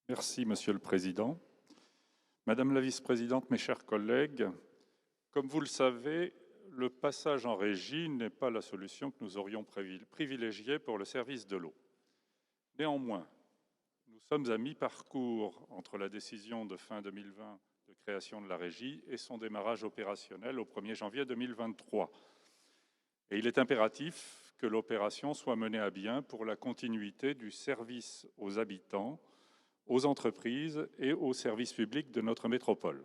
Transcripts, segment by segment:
Merci, Monsieur le Président. Madame la Vice-présidente, mes chers collègues, comme vous le savez, le passage en régie n'est pas la solution que nous aurions privilégiée pour le service de l'eau. Néanmoins, nous sommes à mi-parcours entre la décision de fin 2020 de création de la régie et son démarrage opérationnel au 1er janvier 2023. Et il est impératif que l'opération soit menée à bien pour la continuité du service aux habitants, aux entreprises et aux services publics de notre métropole.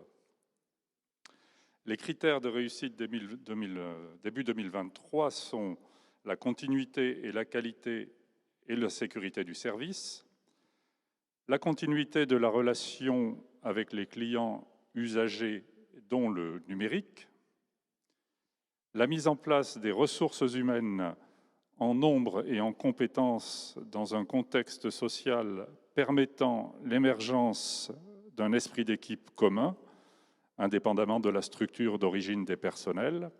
Les critères de réussite début 2023 sont la continuité et la qualité et la sécurité du service, la continuité de la relation avec les clients usagers, dont le numérique, la mise en place des ressources humaines en nombre et en compétences dans un contexte social permettant l'émergence d'un esprit d'équipe commun, indépendamment de la structure d'origine des personnels,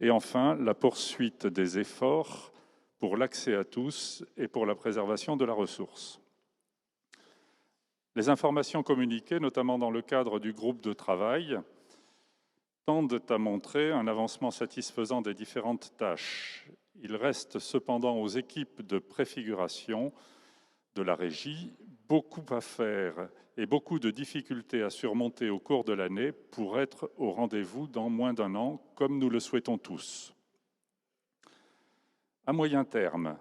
et enfin la poursuite des efforts pour l'accès à tous et pour la préservation de la ressource. Les informations communiquées, notamment dans le cadre du groupe de travail, tendent à montrer un avancement satisfaisant des différentes tâches. Il reste cependant aux équipes de préfiguration de la régie beaucoup à faire et beaucoup de difficultés à surmonter au cours de l'année pour être au rendez-vous dans moins d'un an, comme nous le souhaitons tous. À moyen terme,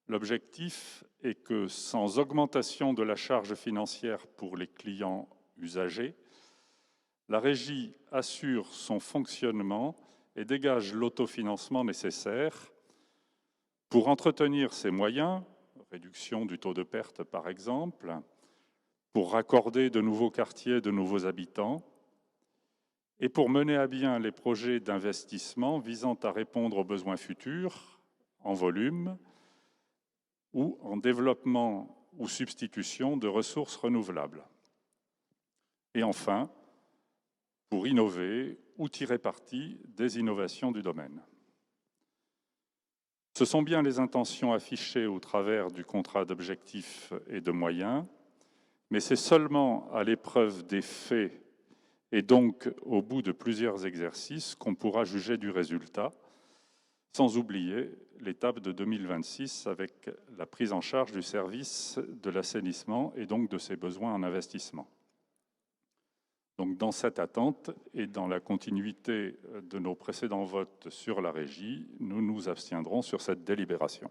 l'objectif est que, sans augmentation de la charge financière pour les clients usagers, la régie assure son fonctionnement et dégage l'autofinancement nécessaire pour entretenir ses moyens, réduction du taux de perte par exemple, pour raccorder de nouveaux quartiers, de nouveaux habitants, et pour mener à bien les projets d'investissement visant à répondre aux besoins futurs, en volume, ou en développement ou substitution de ressources renouvelables. Et enfin, pour innover ou tirer parti des innovations du domaine. Ce sont bien les intentions affichées au travers du contrat d'objectifs et de moyens, mais c'est seulement à l'épreuve des faits et donc au bout de plusieurs exercices qu'on pourra juger du résultat, sans oublier l'étape de 2026 avec la prise en charge du service de l'assainissement et donc de ses besoins en investissement. Donc dans cette attente et dans la continuité de nos précédents votes sur la régie, nous nous abstiendrons sur cette délibération.